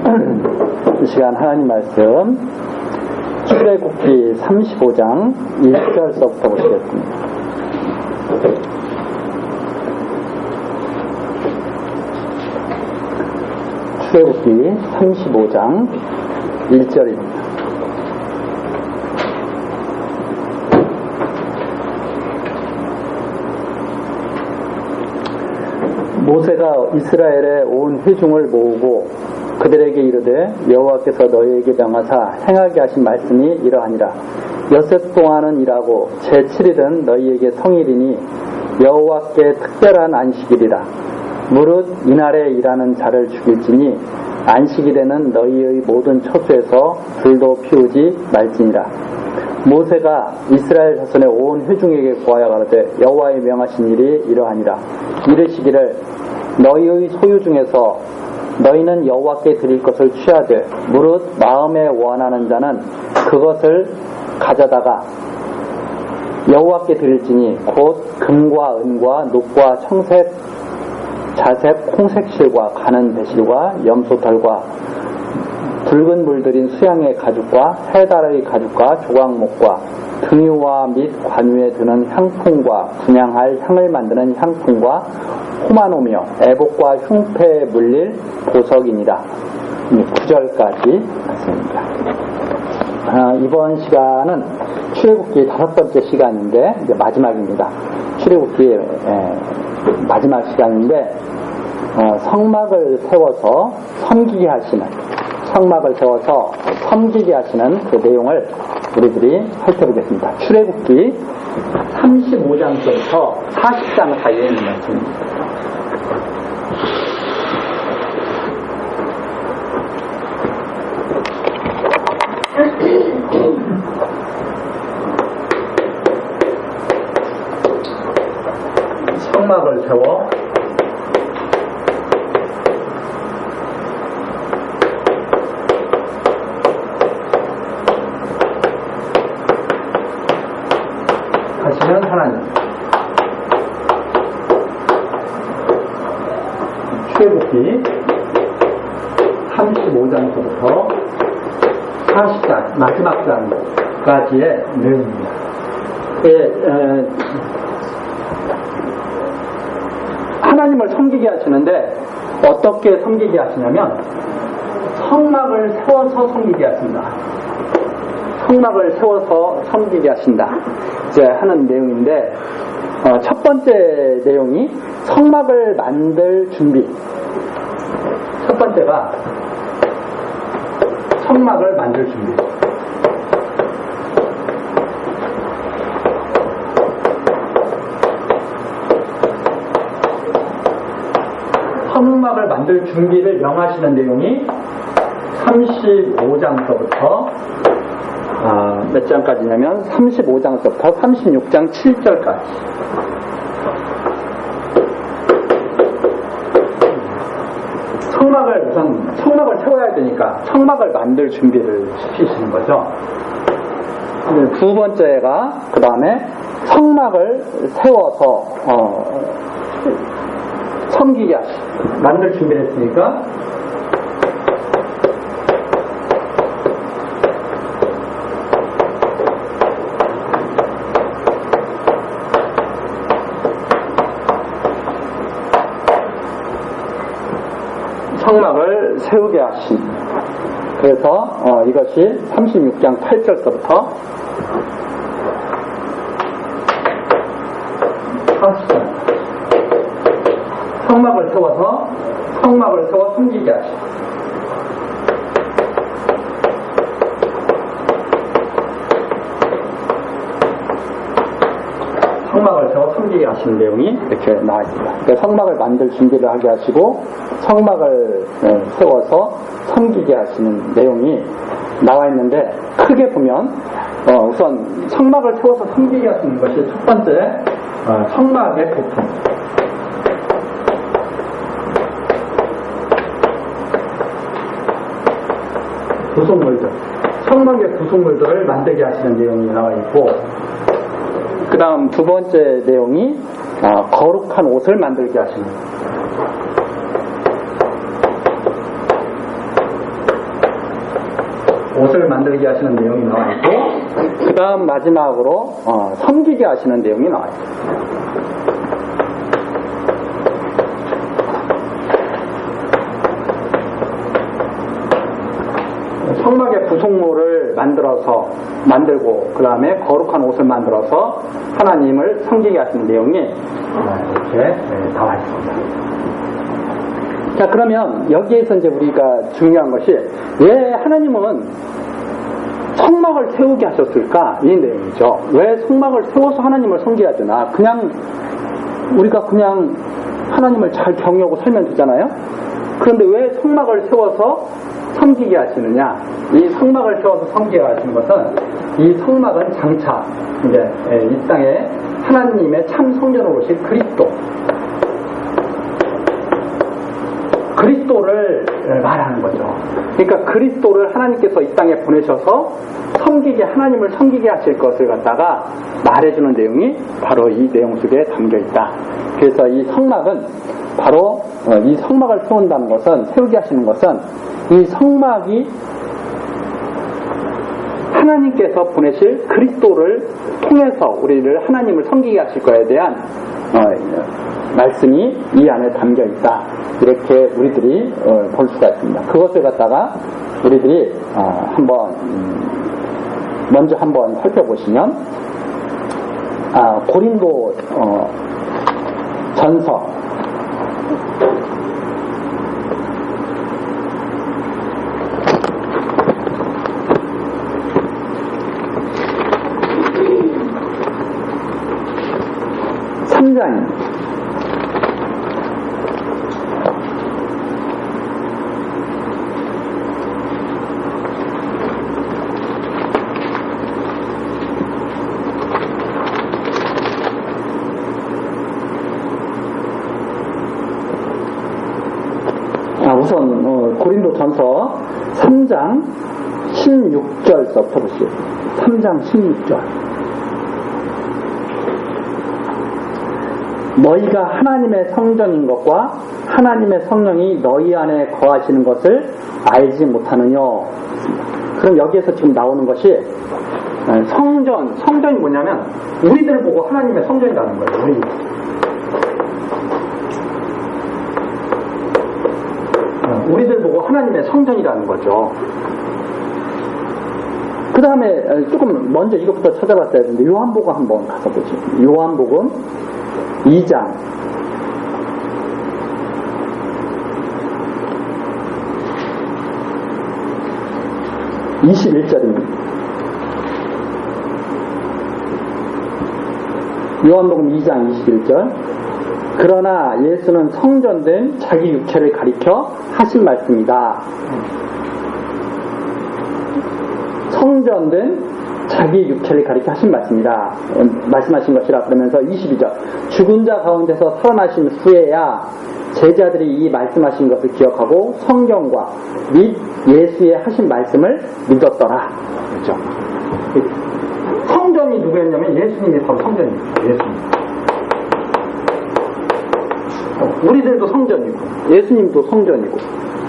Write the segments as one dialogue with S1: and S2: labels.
S1: 이 시간 하나님 말씀 출애굽기 35장 1절서부터 보시겠습니다. 출애굽기 35장 1절입니다. 모세가 이스라엘의 온 회중을 모으고 그들에게 이르되 여호와께서 너희에게 명하사 행하게 하신 말씀이 이러하니라. 엿새 동안은 일하고 제7일은 너희에게 성일이니 여호와께 특별한 안식일이라. 무릇 이날에 일하는 자를 죽일지니 안식일에는 너희의 모든 처소에서 불도 피우지 말지니라. 모세가 이스라엘 자손의 온 회중에게 고하여 가로되 여호와의 명하신 일이 이러하니라. 이르시기를 너희의 소유 중에서 너희는 여호와께 드릴 것을 취하되 무릇 마음에 원하는 자는 그것을 가져다가 여호와께 드릴지니 곧 금과 은과 녹과 청색 자색 콩색실과 가는 배실과 염소털과 붉은 물들인 수양의 가죽과 해달의 가죽과 조각목과 등유와 및 관유에 드는 향품과 분향할 향을 만드는 향품과 호마노며 애복과 흉패에 물릴 보석이니라. 9절까지 말씀입니다. 이번 시간은 출애굽기 5번째 시간인데 이제 마지막입니다. 출애굽기 마지막 시간인데 성막을 세워서 섬기게 하시는 그 내용을 우리들이 살펴보겠습니다. 출애굽기 35장부터 40장 사이에 있는 말씀입니다. 성막을 세워 하시는 하나님. 출애굽기 35장부터 40장 마지막 장까지의 내용입니다. 하나님을 섬기게 하시는데 어떻게 섬기게 하시냐면 성막을 세워서 섬기게 하신다. 성막을 세워서 섬기게 하신다. 이제 하는 내용인데 첫 번째 내용이 성막을 만들 준비. 첫 번째가 성막을 만들 준비. 성막을 만들 준비를 명하시는 내용이 35장서부터 몇 장까지냐면 35장서부터 36장 7절까지. 성막을 세워야 되니까 성막을 만들 준비를 시키시는 거죠. 두 번째가 그 다음에 성막을 세워서 섬기게 하시고 만들 준비를 했으니까 성막을 세우게 하신. 그래서 이것이 36장 8절서부터 40절. 성막을 세워 섬기게 하시고. 성막을 세워 섬기게 하시는 내용이 이렇게 나와 있습니다. 그러니까 성막을 만들 준비를 하게 하시고 성막을 세워서 섬기게 하시는 내용이 나와 있는데 크게 보면 우선 성막을 세워서 섬기게 하시는 것이 첫 번째 성막의 부품. 구속물들, 성막의 구속물들을 만들게 하시는 내용이 나와 있고, 그 다음 두 번째 내용이 거룩한 옷을 만들게 하시는. 옷을 만들게 하시는 내용이 나와 있고, 그 다음 마지막으로 섬기게 하시는 내용이 나와 있습니다. 성막의 부속물을 만들고 그 다음에 거룩한 옷을 만들어서 하나님을 섬기게 하시는 내용이 이렇게 나와 있습니다. 자, 그러면 여기에서 이제 우리가 중요한 것이 왜 하나님은 성막을 세우게 하셨을까? 이 내용이죠. 왜 성막을 세워서 하나님을 섬겨야 되나? 우리가 그냥 하나님을 잘 경외하고 살면 되잖아요? 그런데 왜 성막을 세워서 섬기게 하시느냐? 이 성막을 세워서 섬기게 하시는 것은 이 성막은 장차 이제 이 땅에 하나님의 참 성전으로 오실 그리스도를 말하는 거죠. 그러니까 그리스도를 하나님께서 이 땅에 보내셔서 하나님을 섬기게 하실 것을 갖다가 말해주는 내용이 바로 이 내용 속에 담겨 있다. 그래서 이 성막은 바로 이 성막을 세운다는 것은, 세우게 하시는 것은 이 성막이 하나님께서 보내실 그리스도를 통해서 우리를 하나님을 섬기게 하실 것에 대한 말씀이 이 안에 담겨 있다. 이렇게 우리들이 볼 수가 있습니다. 그것을 갖다가 우리들이 먼저 한번 살펴보시면, 고린도 전서 3장입니다. 우선 고린도 전서 3장 16절부터 보시죠. 3장 16절. 너희가 하나님의 성전인 것과 하나님의 성령이 너희 안에 거하시는 것을 알지 못하느냐. 그럼 여기에서 지금 나오는 것이 성전이 뭐냐면 우리들 보고 하나님의 성전이라는 거예요. 우리들 보고 하나님의 성전이라는 거죠. 그 다음에 조금 먼저 이것부터 찾아봤어야 되는데 요한복음 한번 가서 보죠. 요한복음 2장 21절입니다. 요한복음 2장 21절. 그러나 예수는 성전된 자기 육체를 가리켜 하신 말씀이다. 성전된 자기 육체를 가리켜 하신 말씀이다. 말씀하신 것이라. 그러면서 22절. 죽은 자 가운데서 살아나신 후에야 제자들이 이 말씀하신 것을 기억하고 성경과 및 예수의 하신 말씀을 믿었더라. 그렇죠? 성전이 누구였냐면 예수님이 바로 성전입니다. 예수님. 우리들도 성전이고 예수님도 성전이고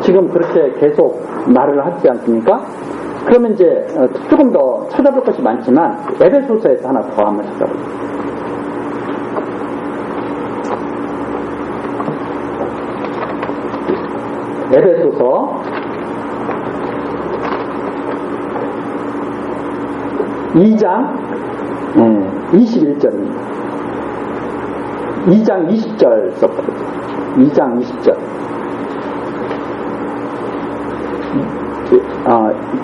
S1: 지금 그렇게 계속 말을 하지 않습니까? 그러면 이제 조금 더 찾아볼 것이 많지만 에베소서에서 하나 더 한번 찾아보죠. 에베소서 2장 21절입니다. 2장 20절 썼거든요. 2장 20절.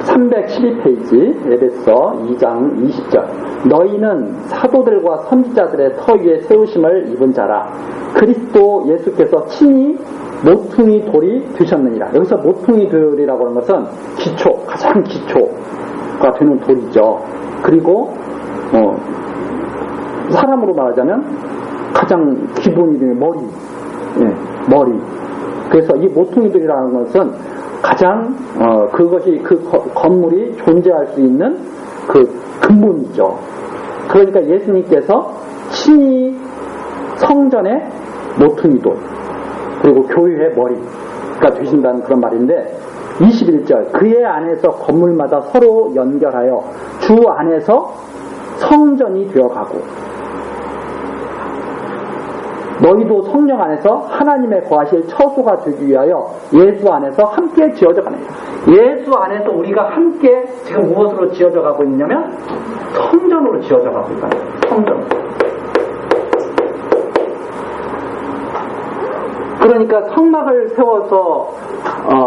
S1: 312페이지 에베소 2장 20절. 너희는 사도들과 선지자들의 터 위에 세우심을 입은 자라. 그리스도 예수께서 친히 모퉁이 돌이 되셨느니라. 여기서 모퉁이 돌이라고 하는 것은 기초, 가장 기초가 되는 돌이죠. 그리고 사람으로 말하자면 가장 기본이 되는 머리. 그래서 이 모퉁이들이라는 것은 가장 그것이 그 건물이 존재할 수 있는 그 근본이죠. 그러니까 예수님께서 친히 성전의 모퉁이돌 그리고 교회의 머리가 되신다는 그런 말인데, 21절 그의 안에서 건물마다 서로 연결하여 주 안에서 성전이 되어가고 너희도 성령 안에서 하나님의 거하실 처소가 되기 위하여 예수 안에서 함께 지어져 가는 거예요. 예수 안에서 우리가 함께 지금 무엇으로 지어져 가고 있냐면 성전으로 지어져 가고 있다. 성전. 그러니까 성막을 세워서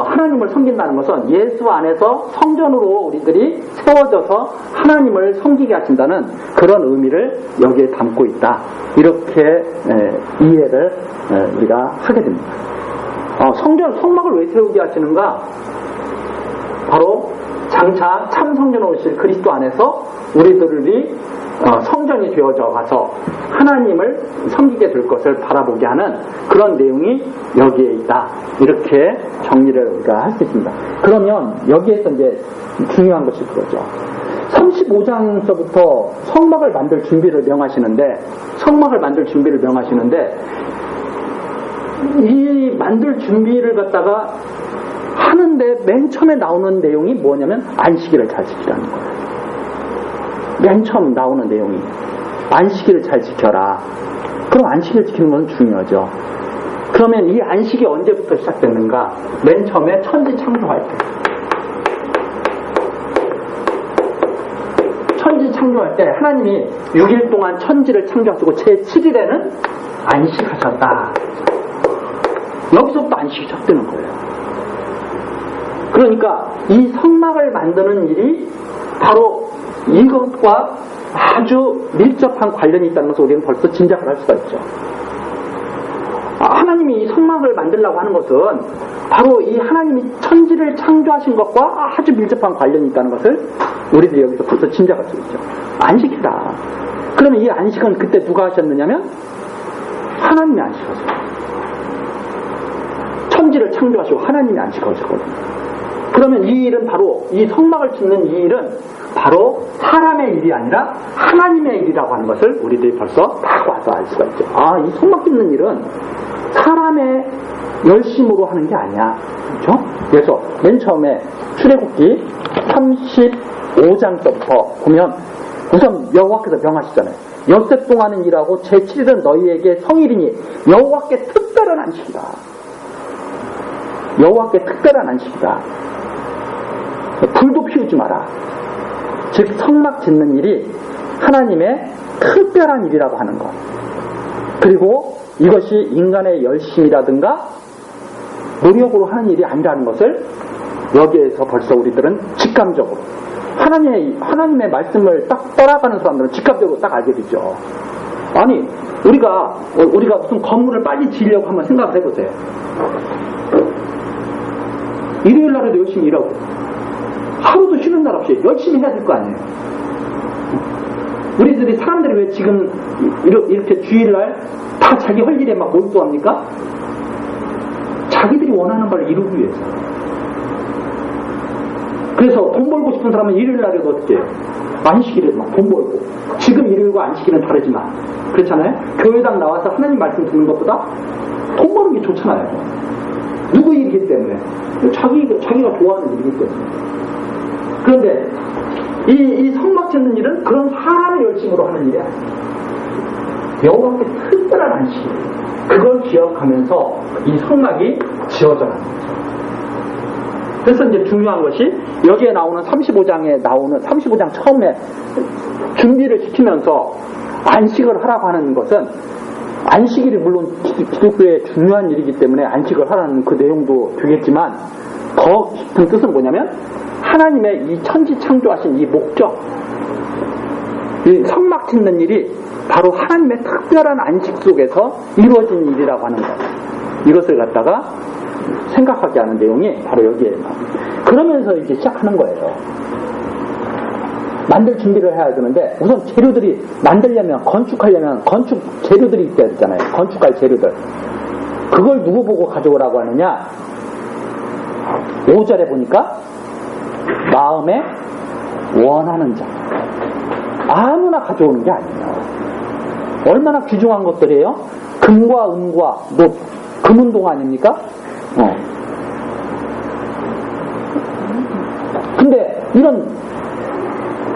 S1: 하나님을 섬긴다는 것은 예수 안에서 성전으로 우리들이 세워져서 하나님을 섬기게 하신다는 그런 의미를 여기에 담고 있다. 이렇게 이해를 우리가 하게 됩니다. 성막을 왜 세우게 하시는가? 바로 장차 참 성전으로 오실 그리스도 안에서 우리들이 성전이 되어져 가서 하나님을 섬기게 될 것을 바라보게 하는 그런 내용이 여기에 있다. 이렇게 정리를 우리가 할 수 있습니다. 그러면 여기에서 이제 중요한 것이 그거죠. 35장서부터 성막을 만들 준비를 명하시는데 이 만들 준비를 갖다가 하는데 맨 처음에 나오는 내용이 뭐냐면 안식일을 잘 지키라는 거예요. 맨 처음 나오는 내용이 안식일을 잘 지켜라. 그럼 안식일 지키는 건 중요하죠. 그러면 이 안식이 언제부터 시작됐는가? 맨 처음에 천지 창조할 때. 천지 창조할 때 하나님이 6일 동안 천지를 창조하시고 제7일에는 안식하셨다. 여기서부터 안식이 시작되는 거예요. 그러니까 이 성막을 만드는 일이 바로 이것과 아주 밀접한 관련이 있다는 것을 우리는 벌써 짐작을 할 수가 있죠. 하나님이 이 성막을 만들려고 하는 것은 바로 이 하나님이 천지를 창조하신 것과 아주 밀접한 관련이 있다는 것을 우리들이 여기서 벌써 짐작할 수 있죠. 안식이다. 그러면 이 안식은 그때 누가 하셨느냐면 하나님이 안식하셨어요. 천지를 창조하시고 하나님이 안식하셨거든요. 그러면 이 일은 바로 이 성막을 짓는 이 일은 바로 사람의 일이 아니라 하나님의 일이라고 하는 것을 우리들이 벌써 다 와서 알 수가 있죠. 이 성막 짓는 일은 사람의 열심으로 하는 게 아니야. 그렇죠? 그래서 맨 처음에 출애굽기 35장부터 보면 우선 여호와께서 명하시잖아요. 엿새 동안은 일하고 제7일은 너희에게 성일이니 여호와께 특별한 안식이다. 여호와께 특별한 안식이다. 불도 피우지 마라. 즉 성막 짓는 일이 하나님의 특별한 일이라고 하는 것. 그리고 이것이 인간의 열심이라든가 노력으로 하는 일이 아니라는 것을 여기에서 벌써 우리들은 직감적으로 하나님의 말씀을 딱 따라가는 사람들은 직감적으로 딱 알게 되죠. 아니 우리가 무슨 건물을 빨리 지으려고 한번 생각을 해보세요. 일요일 날에도 열심히 일하고 하루도 쉬는 날 없이 열심히 해야 될 거 아니에요. 우리들이 사람들이 왜 지금 이렇게 주일날 다 자기 할 일에 막 몰두합니까? 자기들이 원하는 걸 이루기 위해서. 그래서 돈 벌고 싶은 사람은 일요일 날에도 어떻게 해요? 안식일에 막 돈 벌고. 지금 일요일과 안식일은 다르지만 그렇잖아요. 교회당 나와서 하나님 말씀 듣는 것보다 돈 버는 게 좋잖아요. 누구 일이기 때문에? 자기가 좋아하는 일이기 때문에. 그런데 이 성막 짓는 일은 그런 사람의 열심으로 하는 일이 아니에요. 여호와께 특별한 안식. 그걸 기억하면서 이 성막이 지어져 가는 거죠. 그래서 이제 중요한 것이 여기에 나오는 35장 처음에 준비를 시키면서 안식을 하라고 하는 것은 안식일이 물론 기독교의 중요한 일이기 때문에 안식을 하라는 그 내용도 되겠지만 더 깊은 뜻은 뭐냐면 하나님의 이 천지 창조하신 이 목적, 이 성막 짓는 일이 바로 하나님의 특별한 안식 속에서 이루어진 일이라고 하는 것. 이것을 갖다가 생각하게 하는 내용이 바로 여기에 나옵니다. 그러면서 이제 시작하는 거예요. 만들 준비를 해야 되는데 우선 재료들이 만들려면 건축하려면 건축 재료들이 있어야 되잖아요. 건축할 재료들. 그걸 누구 보고 가져오라고 하느냐? 5절에 보니까 마음에 원하는 자. 아무나 가져오는 게 아니에요. 얼마나 귀중한 것들이에요? 금과 은과 금은동 아닙니까? 이런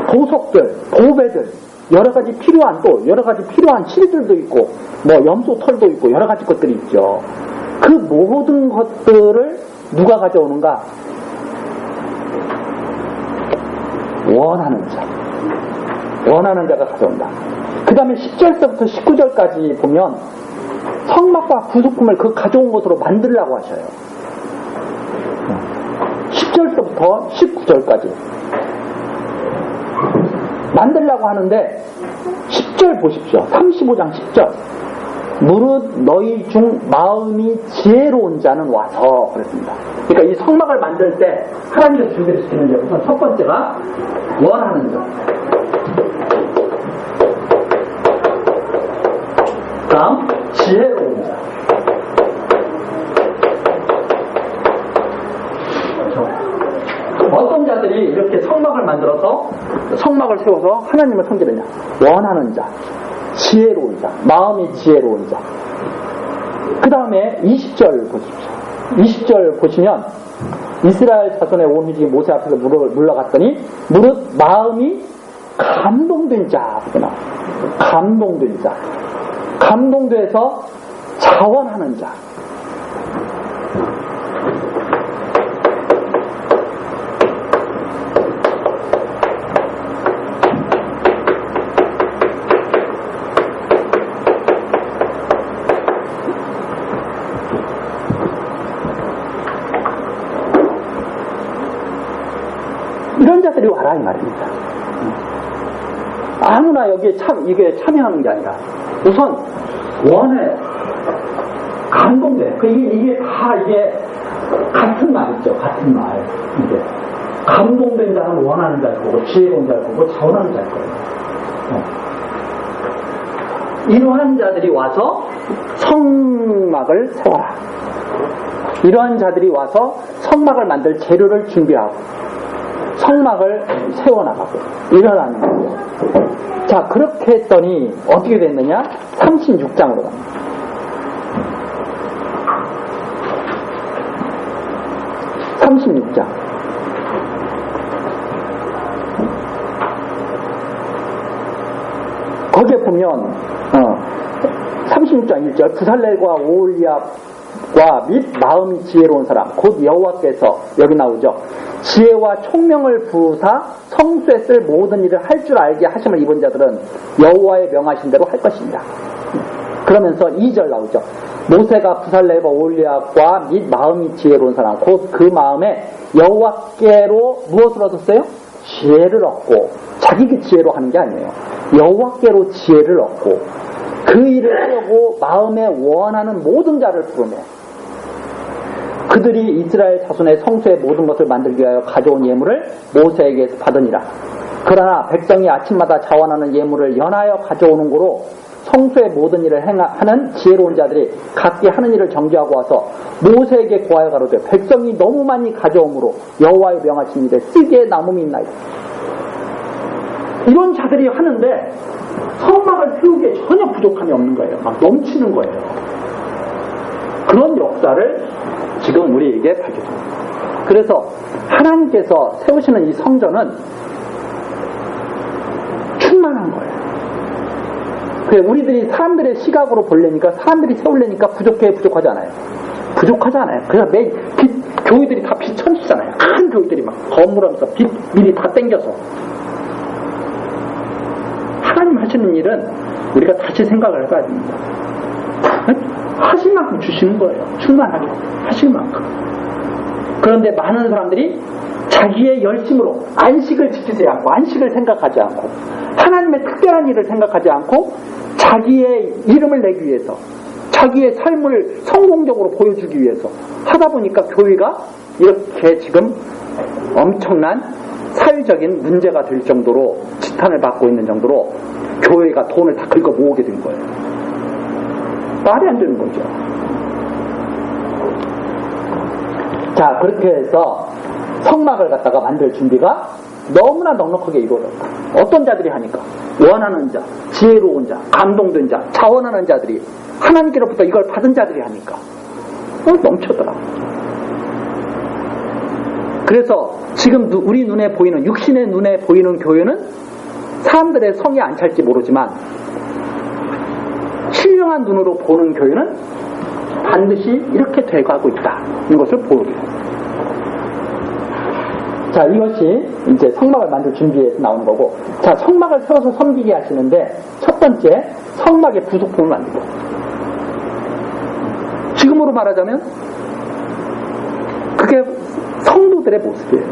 S1: 보석들, 보배들, 여러 가지 필요한 실들도 있고, 뭐 염소 털도 있고, 여러 가지 것들이 있죠. 그 모든 것들을 누가 가져오는가? 원하는 자가 가져온다. 그 다음에 10절부터 19절까지 보면 성막과 부속품을 그 가져온 것으로 만들려고 하셔요. 10절부터 19절까지 만들려고 하는데 10절 보십시오. 35장 10절. 무릇 너희 중 마음이 지혜로운 자는 와서 그랬습니다. 그러니까 이 성막을 만들 때 하나님께서 준비를 시키는 게 우선 첫 번째가 원하는 자. 다음 지혜로운 자. 어떤 자들이 이렇게 성막을 만들어서 성막을 세워서 하나님을 섬기느냐? 원하는 자, 지혜로운 자, 마음이 지혜로운 자. 그 다음에 20절 보십시오. 20절 보시면 이스라엘 자손의 온 회중이 모세 앞에서 물러갔더니 무릇 마음이 감동된 자. 감동된 자. 감동돼서 자원하는 자. 이런 자들이 와라 이 말입니다. 아무나 여기에 이게 참여하는 게 아니라 우선 원해, 감동돼. 이게 다 같은 말이죠. 같은 말. 이게 감동된 자는 원하는 자일 거고, 지혜로운 자일 거고, 자원하는 자일 거예요. 이러한 자들이 와서 성막을 세워라. 이러한 자들이 와서 성막을 만들 재료를 준비하고 성막을 세워나가고 이러라는 거예요. 자, 그렇게 했더니 어떻게 됐느냐? 36장으로 갑니다. 36장. 거기에 보면 36장 1절 부살렐과 오홀리압과 및 마음이 지혜로운 사람 곧 여호와께서 여기 나오죠. 지혜와 총명을 부으사 성수에 쓸 모든 일을 할 줄 알게 하심을 입은 자들은 여호와의 명하신 대로 할 것입니다. 그러면서 2절 나오죠. 모세가 부살렐과 오홀리압과 및 마음이 지혜로운 사람 곧 그 마음에 여호와께로 무엇을 얻었어요? 지혜를 얻고 자기 지혜로 하는 게 아니에요. 여호와께로 지혜를 얻고 그 일을 하려고 마음에 원하는 모든 자를 부르며 그들이 이스라엘 자손의 성소의 모든 것을 만들기 위하여 가져온 예물을 모세에게서 받으니라. 그러나 백성이 아침마다 자원하는 예물을 연하여 가져오는 고로 성소의 모든 일을 하는 지혜로운 자들이 각기 하는 일을 정지하고 와서 모세에게 고하여 가로되 백성이 너무 많이 가져오므로 여호와의 명하신 일에 쓰기에 남음이 있나이다. 이런 자들이 하는데 성막을 세우기에 전혀 부족함이 없는 거예요. 막 넘치는 거예요. 그런 역사를 지금 우리에게 밝혀줍니다. 그래서 하나님께서 세우시는 이 성전은 충만한 거예요. 우리들이 사람들의 시각으로 보려니까 사람들이 세우려니까 부족하지 않아요. 부족하지 않아요. 그래서 매일 교회들이 다 빚 천치잖아요. 큰 교회들이 막 건물하면서 빚 미리 다 땡겨서. 하나님 하시는 일은 우리가 다시 생각을 해봐야 됩니다. 하실 만큼 주시는 거예요. 충만하게 하실 만큼. 그런데 많은 사람들이 자기의 열심으로 안식을 지키지 않고 안식을 생각하지 않고 하나님의 특별한 일을 생각하지 않고 자기의 이름을 내기 위해서 자기의 삶을 성공적으로 보여주기 위해서 하다 보니까 교회가 이렇게 지금 엄청난 사회적인 문제가 될 정도로 지탄을 받고 있는 정도로 교회가 돈을 다 긁어 모으게 된 거예요. 말이 안 되는 거죠. 자, 그렇게 해서 성막을 갖다가 만들 준비가 너무나 넉넉하게 이루어졌다. 어떤 자들이 하니까? 원하는 자, 지혜로운 자, 감동된 자, 자원하는 자들이 하나님께로부터 이걸 받은 자들이 하니까 넘쳐더라. 그래서 지금 우리 눈에 보이는, 육신의 눈에 보이는 교회는 사람들의 성이 안 찰지 모르지만 신령한 눈으로 보는 교회는 반드시 이렇게 돼가고 있다는 것을 보여줘요. 자, 이것이 이제 성막을 만들 준비해서 나오는 거고, 자, 성막을 세워서 섬기게 하시는데 첫 번째, 성막의 부속품을 만들고, 지금으로 말하자면 그게 성도들의 모습이에요.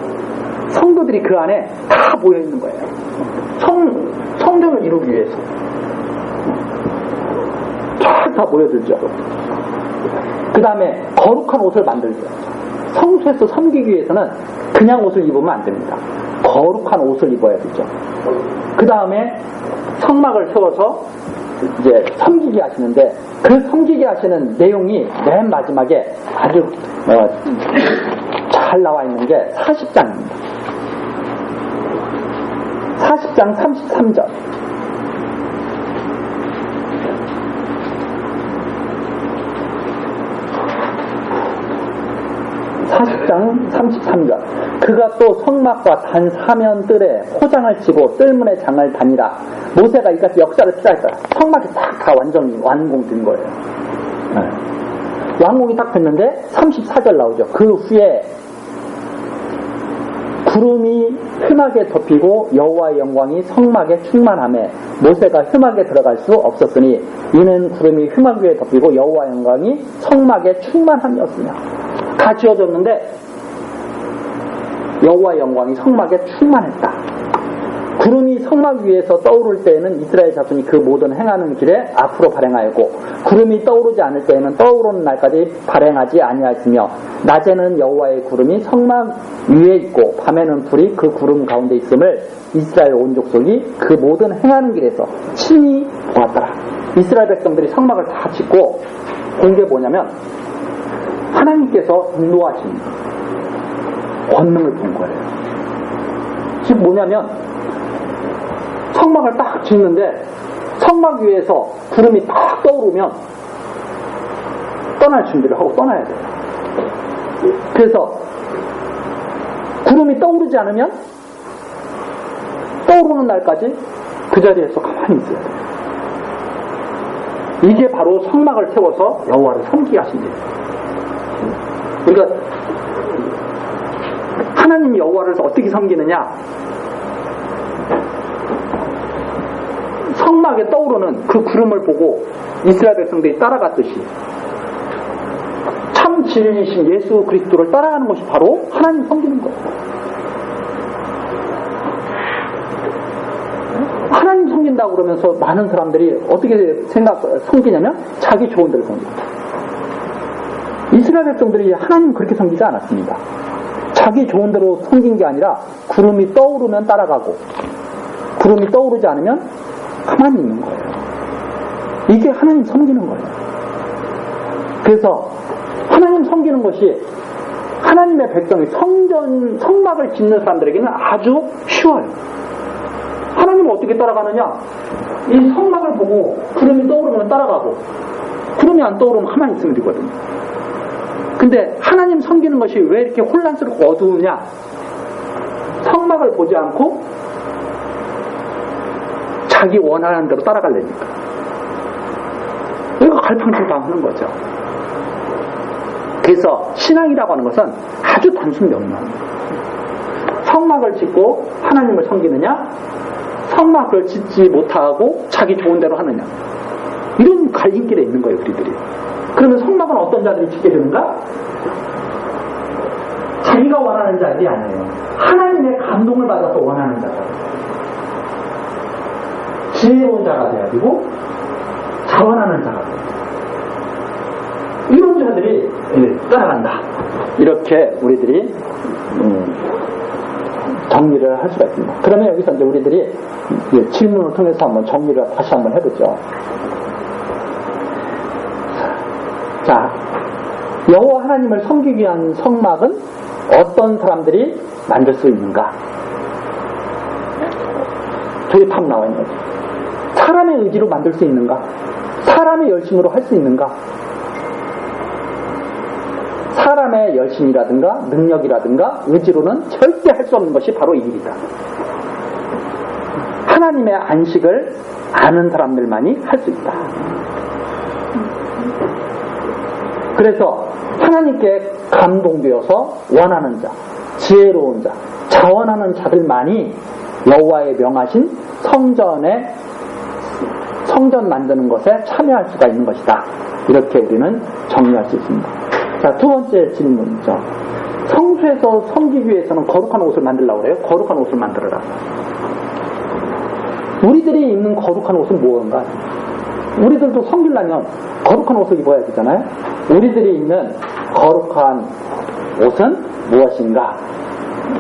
S1: 성도들이 그 안에 다 모여 있는 거예요. 성전을 이루기 위해서 다 모여들죠. 그 다음에 거룩한 옷을 만들죠. 성소에서 섬기기 위해서는 그냥 옷을 입으면 안 됩니다. 거룩한 옷을 입어야 되죠. 그 다음에 성막을 세워서 이제 섬기게 하시는데, 그 섬기게 하시는 내용이 맨 마지막에 아주 잘 나와 있는 게 40장입니다. 40장 33절. 40장 33절. 그가 또 성막과 단 사면뜰에 호장을 치고 뜰문에 장을 다니라. 모세가 이같이 역사를 필요했다. 성막이 딱 다 완전히 완공된 거예요. 네. 완공이 딱 됐는데 34절 나오죠. 그 후에 구름이 휘막에 덮이고 여호와의 영광이 성막에 충만하며 모세가 휘막에 들어갈 수 없었으니 이는 구름이 휘막 위에 덮이고 여호와의 영광이 성막에 충만함이었으며. 다 지어졌는데 여호와의 영광이 성막에 충만했다. 구름이 성막 위에서 떠오를 때에는 이스라엘 자손이 그 모든 행하는 길에 앞으로 발행하였고, 구름이 떠오르지 않을 때에는 떠오르는 날까지 발행하지 아니하였으며, 낮에는 여호와의 구름이 성막 위에 있고 밤에는 불이 그 구름 가운데 있음을 이스라엘 온 족속이 그 모든 행하는 길에서 친히 보았더라. 이스라엘 백성들이 성막을 다 짓고 본 게 뭐냐면 하나님께서 인도하신 권능을 본 거예요. 즉 뭐냐면 성막을 딱 짓는데 성막 위에서 구름이 딱 떠오르면 떠날 준비를 하고 떠나야 돼요. 그래서 구름이 떠오르지 않으면 떠오르는 날까지 그 자리에서 가만히 있어야 돼요. 이게 바로 성막을 세워서 여호와를 섬기게 하신 일이에요. 그러니까 하나님 여호와를 어떻게 섬기느냐, 성막에 떠오르는 그 구름을 보고 이스라엘 백성들이 따라갔듯이 참 진리이신 예수 그리스도를 따라가는 것이 바로 하나님 섬기는 거예요. 하나님 섬긴다고 그러면서 많은 사람들이 어떻게 섬기냐면 자기 좋은 대로 섬깁니다. 이스라엘 백성들이 하나님 그렇게 섬기지 않았습니다. 자기 좋은 대로 섬긴 게 아니라 구름이 떠오르면 따라가고 구름이 떠오르지 않으면 가만히 있는 거예요. 이게 하나님 섬기는 거예요. 그래서 하나님 섬기는 것이 하나님의 백성이 성막을 짓는 사람들에게는 아주 쉬워요. 하나님은 어떻게 따라가느냐, 이 성막을 보고 구름이 떠오르면 따라가고 구름이 안 떠오르면 가만히 있으면 되거든요. 근데 하나님 섬기는 것이 왜 이렇게 혼란스럽고 어두우냐, 성막을 보지 않고 자기 원하는 대로 따라가려니까. 이거 갈팡질팡하는 거죠. 그래서 신앙이라고 하는 것은 아주 단순 명료합니다. 성막을 짓고 하나님을 섬기느냐, 성막을 짓지 못하고 자기 좋은 대로 하느냐, 이런 갈림길에 있는 거예요, 우리들이. 그러면 성막은 어떤 자들이 짓게 되는가? 자기가 원하는 자들이 아니에요. 하나님의 감동을 받아서 원하는 자들. 지혜로운 자가 돼야 되고 자원하는 자가 돼야 되고, 이런 자들이 따라간다. 이렇게 우리들이 정리를 할 수가 있습니다. 그러면 여기서 이제 우리들이 질문을 통해서 한번 정리를 다시 한번 해보죠. 자, 여호와 하나님을 섬기기 위한 성막은 어떤 사람들이 만들 수 있는가? 저기 답 나와 있는 거죠. 사람의 의지로 만들 수 있는가? 사람의 열심으로 할 수 있는가? 사람의 열심이라든가 능력이라든가 의지로는 절대 할 수 없는 것이 바로 이 일이다. 하나님의 안식을 아는 사람들만이 할 수 있다. 그래서 하나님께 감동되어서 원하는 자, 지혜로운 자, 자원하는 자들만이 여호와의 명하신 성전 만드는 것에 참여할 수가 있는 것이다. 이렇게 우리는 정리할 수 있습니다. 자, 두 번째 질문이죠. 성소에서 섬기기 위해서는 거룩한 옷을 만들려고 그래요. 거룩한 옷을 만들어라. 우리들이 입는 거룩한 옷은 무엇인가? 우리들도 섬기려면 거룩한 옷을 입어야 되잖아요. 우리들이 입는 거룩한 옷은 무엇인가?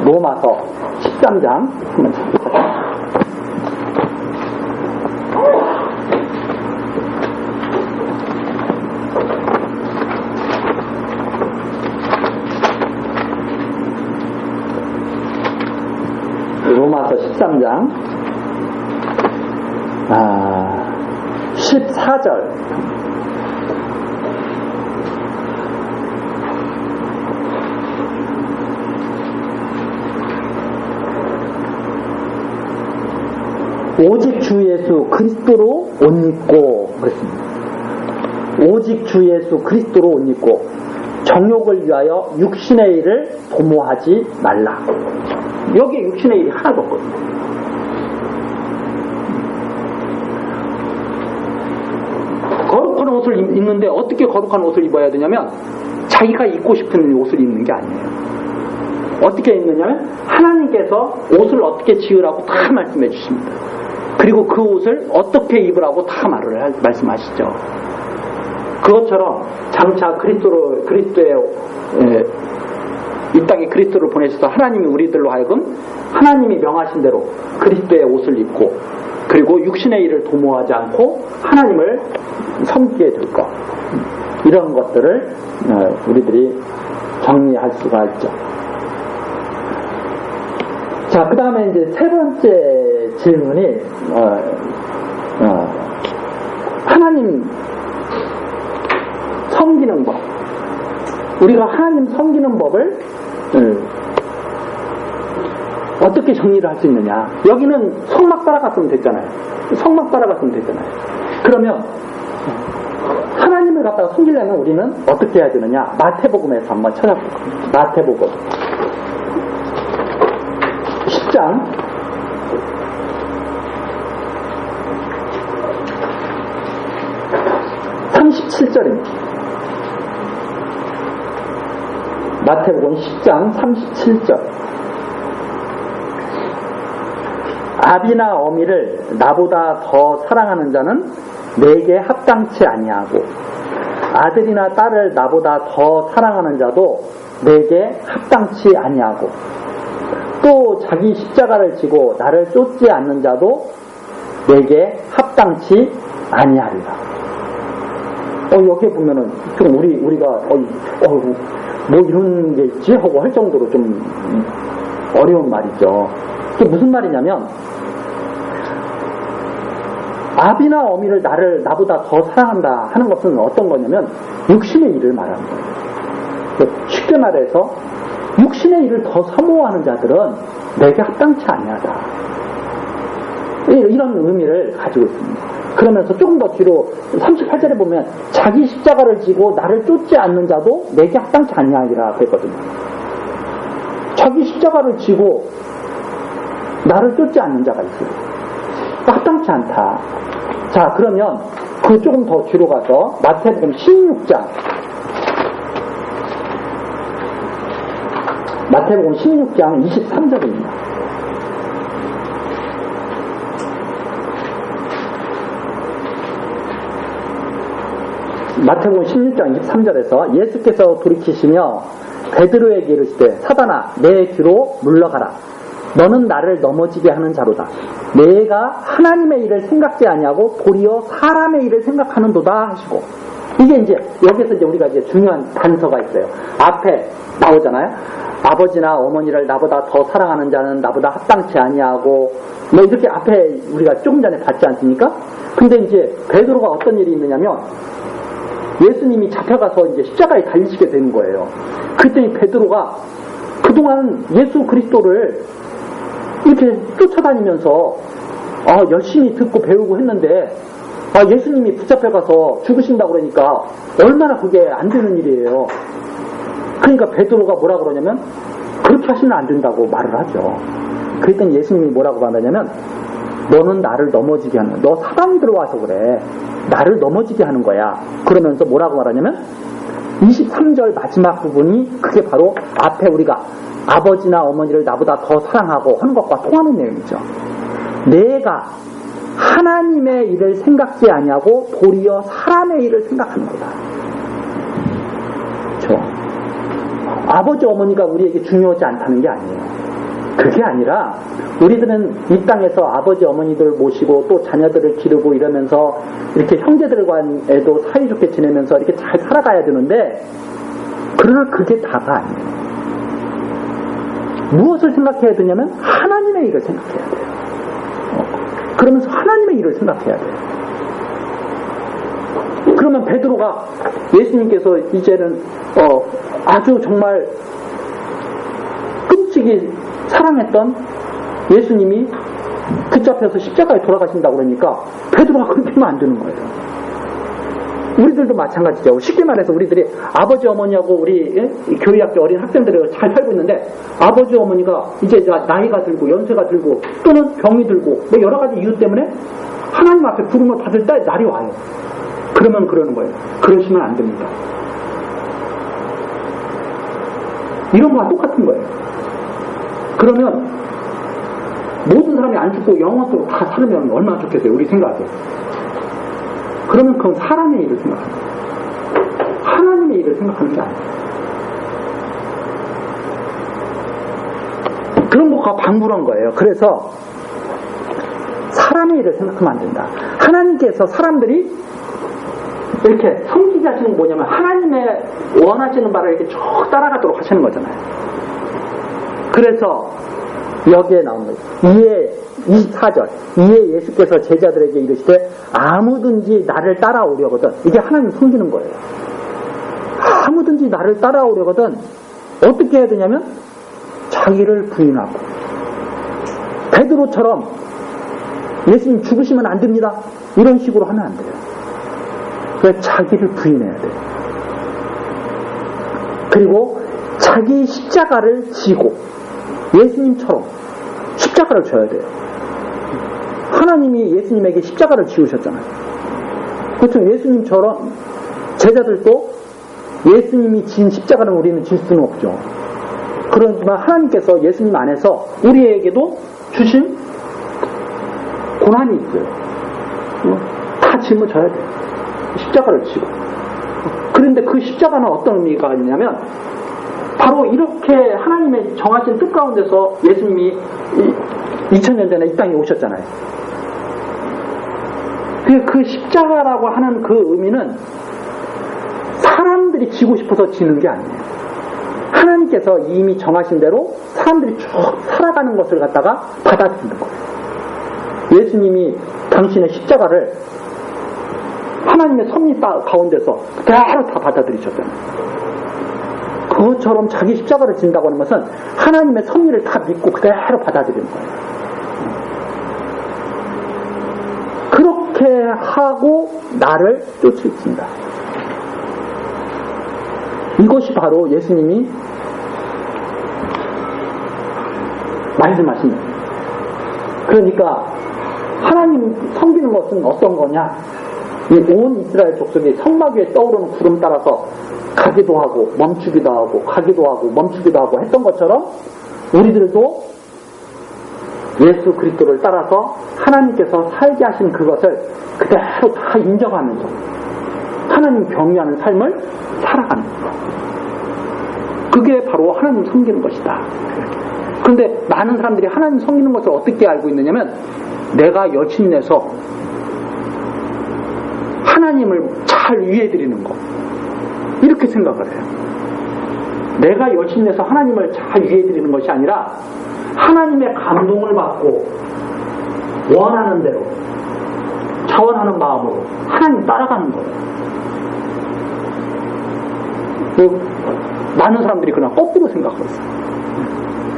S1: 로마서 13장 한번 찾아보세요. 로마서 13장 14절. 오직 주 예수 그리스도로 옷 입고 그랬습니다. 오직 주 예수 그리스도로 옷 입고 정욕을 위하여 육신의 일을 도모하지 말라. 여기에 육신의 일이 하나도 없거든요. 거룩한 옷을 입는데 어떻게 거룩한 옷을 입어야 되냐면 자기가 입고 싶은 옷을 입는 게 아니에요. 어떻게 입느냐면 하나님께서 옷을 어떻게 지으라고 다 말씀해 주십니다. 그리고 그 옷을 어떻게 입으라고 다 말씀하시죠. 그것처럼 장차 그리스도의 이 땅에 그리스도를 보내셔서 하나님이 우리들로 하여금 하나님이 명하신 대로 그리스도의 옷을 입고 그리고 육신의 일을 도모하지 않고 하나님을 섬기게 될 것, 이런 것들을 우리들이 정리할 수가 있죠. 자, 그 다음에 이제 세 번째 질문이 하나님 섬기는 법. 우리가 하나님 섬기는 법을 어떻게 정리를 할 수 있느냐. 여기는 성막 따라갔으면 됐잖아요. 성막 따라갔으면 됐잖아요. 그러면 하나님을 갖다가 섬기려면 우리는 어떻게 해야 되느냐. 마태복음에서 한번 찾아볼 겁니다. 마태복음 10장 37절입니다. 마태복음 10장 37절. 아비나 어미를 나보다 더 사랑하는 자는 내게 합당치 아니하고 아들이나 딸을 나보다 더 사랑하는 자도 내게 합당치 아니하고 또 자기 십자가를 지고 나를 쫓지 않는 자도 내게 합당치 아니하리라. 여기에 보면은 좀 우리가 뭐 이런 게 있지 하고 할 정도로 좀 어려운 말이죠. 그게 무슨 말이냐면 아비나 어미를 나보다 더 사랑한다 하는 것은 어떤 거냐면 육신의 일을 말하는 거예요. 쉽게 말해서 육신의 일을 더 사모하는 자들은 내게 합당치 아니하다. 이런 의미를 가지고 있습니다. 그러면서 조금 더 뒤로 38절에 보면 자기 십자가를 지고 나를 쫓지 않는 자도 내게 합당치 아니하리라 그랬거든요. 자기 십자가를 지고 나를 쫓지 않는 자가 있어요. 합당치 않다. 자, 그러면 그 조금 더 뒤로 가서 마태복음 16장 마태복음 16장 23절입니다. 마태복음 16장 23절에서 예수께서 돌이키시며 베드로에게 이르시되 사단아 내 뒤로 물러가라. 너는 나를 넘어지게 하는 자로다. 내가 하나님의 일을 생각지 아니하고 도리어 사람의 일을 생각하는도다 하시고. 이게 이제 여기서 이제 우리가 이제 중요한 단서가 있어요. 앞에 나오잖아요. 아버지나 어머니를 나보다 더 사랑하는 자는 나보다 합당치 아니하고 뭐 이렇게 앞에 우리가 조금 전에 봤지 않습니까? 근데 이제 베드로가 어떤 일이 있느냐면 예수님이 잡혀가서 이제 십자가에 달리시게 되는 거예요. 그랬더니 베드로가 그동안 예수 그리스도를 이렇게 쫓아다니면서 열심히 듣고 배우고 했는데 예수님이 붙잡혀가서 죽으신다고 그러니까 얼마나 그게 안 되는 일이에요. 그러니까 베드로가 뭐라 그러냐면 그렇게 하시면 안 된다고 말을 하죠. 그랬더니 예수님이 뭐라고 말하냐면 너는 나를 넘어지게 하는, 너 사단이 들어와서 그래. 나를 넘어지게 하는 거야. 그러면서 뭐라고 말하냐면 23절 마지막 부분이 그게 바로 앞에 우리가 아버지나 어머니를 나보다 더 사랑하고 하는 것과 통하는 내용이죠. 내가 하나님의 일을 생각지 아니하고 도리어 사람의 일을 생각하는 거다. 그렇죠? 아버지 어머니가 우리에게 중요하지 않다는 게 아니에요. 그게 아니라 우리들은 이 땅에서 아버지 어머니들 모시고 또 자녀들을 기르고 이러면서 이렇게 형제들과에도 사이좋게 지내면서 이렇게 잘 살아가야 되는데 그러나 그게 다가 아니에요. 무엇을 생각해야 되냐면 하나님의 일을 생각해야 돼요. 그러면서 하나님의 일을 생각해야 돼요. 그러면 베드로가 예수님께서 이제는 아주 정말 끔찍이 사랑했던 예수님이 붙잡혀서 십자가에 돌아가신다고 그러니까 베드로가 그렇게 하면 안 되는 거예요. 우리들도 마찬가지죠. 쉽게 말해서 우리들이 아버지 어머니하고 우리 교회학교 어린 학생들을 잘 살고 있는데 아버지 어머니가 이제 나이가 들고 연세가 들고 또는 병이 들고 뭐 여러 가지 이유 때문에 하나님 앞에 부름을 받을 때 날이 와요. 그러면 그러는 거예요. 그러시면 안 됩니다. 이런 거와 똑같은 거예요. 그러면 모든 사람이 안 죽고 영원토록 다 살으면 얼마나 좋겠어요. 우리 생각에. 그러면 그건 사람의 일을 생각하는 거예요. 하나님의 일을 생각하는 게 아니에요. 그런 것과 방불한 거예요. 그래서 사람의 일을 생각하면 안 된다. 하나님께서 사람들이 이렇게 섬기게 하시는 건 뭐냐면 하나님의 원하시는 바를 이렇게 쭉 따라가도록 하시는 거잖아요. 그래서 여기에 나온 거예요. 이에 24절 이에 예수께서 제자들에게 이르시되 아무든지 나를 따라오려거든 이게 하나님 섬기는 거예요. 아무든지 나를 따라오려거든 어떻게 해야 되냐면 자기를 부인하고 베드로처럼 예수님 죽으시면 안 됩니다 이런 식으로 하면 안 돼요. 그래서 자기를 부인해야 돼요. 그리고 자기 십자가를 지고 예수님처럼 십자가를 져야 돼요. 하나님이 예수님에게 십자가를 지우셨잖아요. 그렇죠. 예수님처럼 제자들도 예수님이 진 십자가는 우리는 질 수는 없죠. 그렇지만 하나님께서 예수님 안에서 우리에게도 주신 고난이 있어요. 다 짊어져야 돼요. 십자가를 지고. 그런데 그 십자가는 어떤 의미가 있냐면 바로 이렇게 하나님의 정하신 뜻 가운데서 예수님이 2000년 전에 이 땅에 오셨잖아요. 그 십자가라고 하는 그 의미는 사람들이 지고 싶어서 지는 게 아니에요. 하나님께서 이미 정하신 대로 사람들이 쭉 살아가는 것을 갖다가 받아들이는 거예요. 예수님이 당신의 십자가를 하나님의 섭리 가운데서 그대로 다 받아들이셨잖아요. 그것처럼 자기 십자가를 진다고 하는 것은 하나님의 섭리를 다 믿고 그대로 받아들이는 거예요. 그렇게 하고 나를 쫓으신다. 이것이 바로 예수님이 말씀하신 거예요. 그러니까 하나님 섬기는 것은 어떤 거냐? 이 온 이스라엘 족속이 성막 위에 떠오르는 구름 따라서 가기도 하고 멈추기도 하고 가기도 하고 멈추기도 하고 했던 것처럼 우리들도 예수 그리스도를 따라서 하나님께서 살게 하신 그것을 그대로 다 인정하면서 하나님 경외하는 삶을 살아가는 것. 그게 바로 하나님 섬기는 것이다. 그런데 많은 사람들이 하나님 섬기는 것을 어떻게 알고 있느냐면 내가 여친내서 하나님을 잘 위해드리는 것 이렇게 생각을 해요. 내가 열심히 해서 하나님을 잘 위해드리는 것이 아니라 하나님의 감동을 받고 원하는 대로 자원하는 마음으로 하나님 따라가는 거예요. 많은 사람들이 그러나 거꾸로 생각하고 있어요.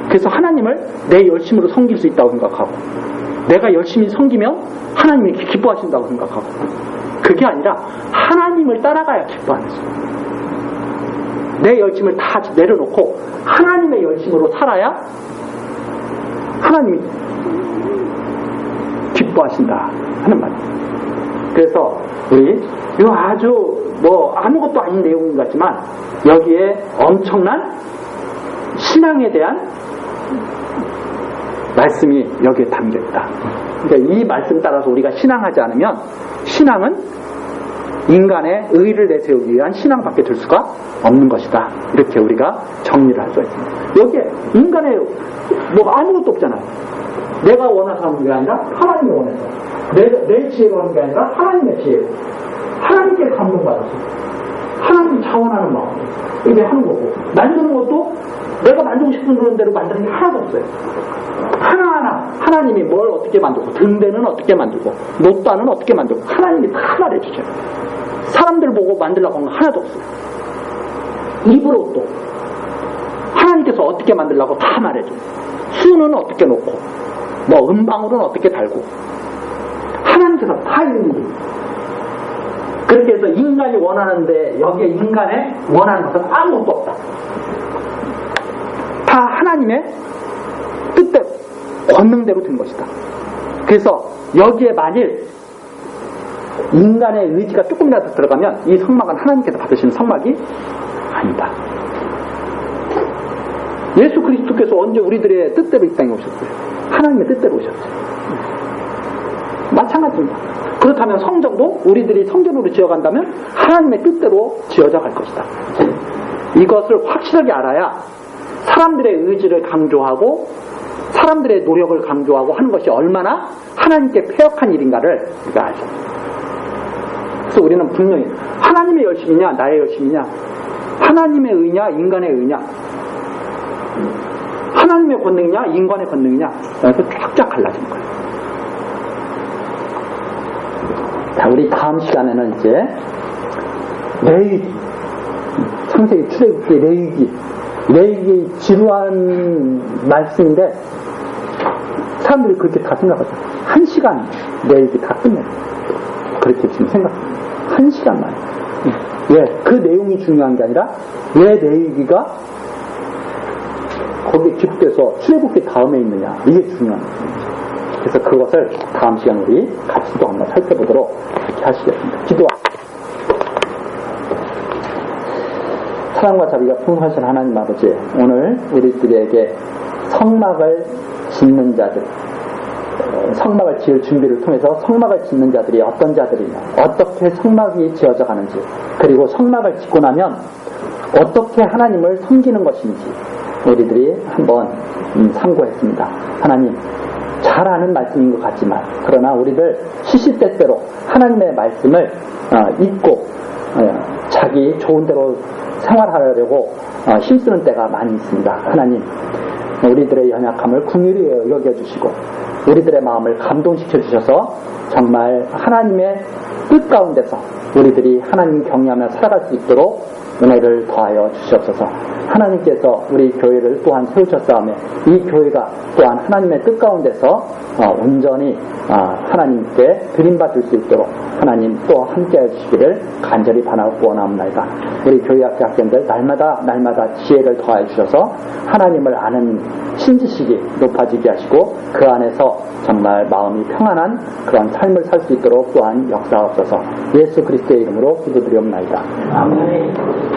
S1: 그래서 하나님을 내 열심으로 섬길 수 있다고 생각하고, 내가 열심히 섬기면 하나님이 기뻐하신다고 생각하고, 그게 아니라 하나님을 따라가야 기뻐하는 거예요. 내 열심을 다 내려놓고 하나님의 열심으로 살아야 하나님이 기뻐하신다 하는 말이에요. 그래서 우리 이거 아주 아무것도 아닌 내용인 것 같지만 여기에 엄청난 신앙에 대한 말씀이 여기에 담겨있다. 그러니까 이 말씀 따라서 우리가 신앙하지 않으면 신앙은 인간의 의의를 내세우기 위한 신앙밖에 될 수가 없는 것이다. 이렇게 우리가 정리를 할 수가 있습니다. 여기에 인간의 아무것도 없잖아요. 내가 원하는 게 아니라 하나님이 원해서, 내 지혜로 하는 게 아니라 하나님의 지혜로, 하나님께 감동받아서 하나님 자원하는 마음 이게 하는 거고, 만드는 것도 내가 만들고 싶은 대로 만드는 게 하나도 없어요. 하나하나 하나님이 뭘 어떻게 만들고, 등대는 어떻게 만들고, 노따는 어떻게 만들고, 하나님이 다 말해주죠. 사람들 보고 만들려고 하는 거 하나도 없어요. 입으로 또 하나님께서 어떻게 만들려고 다 말해줘요. 수는 어떻게 놓고, 음방울은 어떻게 달고, 하나님께서 다 있는. 그렇게 해서 인간이 원하는데 여기에 인간의 원하는 것은 아무것도 없다. 다 하나님의 뜻대로, 권능대로 된 것이다. 그래서 여기에 만일 인간의 의지가 조금이라도 들어가면 이 성막은 하나님께서 받으시는 성막이 아니다. 예수 그리스도께서 언제 우리들의 뜻대로 이 땅에 오셨어요? 하나님의 뜻대로 오셨어요. 마찬가지입니다. 그렇다면 성전도 우리들이 성전으로 지어간다면 하나님의 뜻대로 지어져 갈 것이다. 이것을 확실하게 알아야 사람들의 의지를 강조하고 사람들의 노력을 강조하고 하는 것이 얼마나 하나님께 패역한 일인가를 우리가 알죠. 그래서 우리는 분명히 하나님의 열심이냐 나의 열심이냐, 하나님의 의냐 인간의 의냐, 하나님의 권능이냐 인간의 권능이냐, 여기서 쫙쫙 갈라지는 거예요. 자, 우리 다음 시간에는 이제 레위기, 창세기, 출애굽기, 레위기 지루한 말씀인데 사람들이 그렇게 다 생각하죠. 1시간 레위기 다 끝내요. 그렇게 지금 생각합니다. 1시간만. 왜? 그 내용이 중요한 게 아니라 왜 레위기가 거기에 기록돼서 출애굽기 다음에 있느냐, 이게 중요한 거예요. 그래서 그것을 다음 시간 우리 같이 또 한번 살펴보도록 이렇게 하시겠습니다. 기도합시다. 사랑과 자비가 풍성하신 하나님 아버지, 오늘 우리들에게 성막을 짓는 자들, 성막을 지을 준비를 통해서 성막을 짓는 자들이 어떤 자들이냐, 어떻게 성막이 지어져 가는지, 그리고 성막을 짓고 나면 어떻게 하나님을 섬기는 것인지 우리들이 한번 참고했습니다. 하나님, 잘 아는 말씀인 것 같지만 그러나 우리들 시시때때로 하나님의 말씀을 잊고 자기 좋은 대로 생활하려고 힘쓰는 때가 많이 있습니다. 하나님, 우리들의 연약함을 긍휼히 여겨주시고 우리들의 마음을 감동시켜 주셔서 정말 하나님의 뜻 가운데서 우리들이 하나님 경외하며 살아갈 수 있도록 은혜를 더하여 주시옵소서. 하나님께서 우리 교회를 또한 세우셨사오며 이 교회가 또한 하나님의 뜻 가운데서 온전히 하나님께 드림받을 수 있도록 하나님 또 함께해 주시기를 간절히 바라고 원하옵나이다. 우리 교회 학교 학생들 날마다 지혜를 더하여 주셔서 하나님을 아는 신지식이 높아지게 하시고 그 안에서 정말 마음이 평안한 그런 삶을 살 수 있도록 또한 역사하옵소서. 예수 그리스도의 이름으로 기도드리옵나이다. 아멘.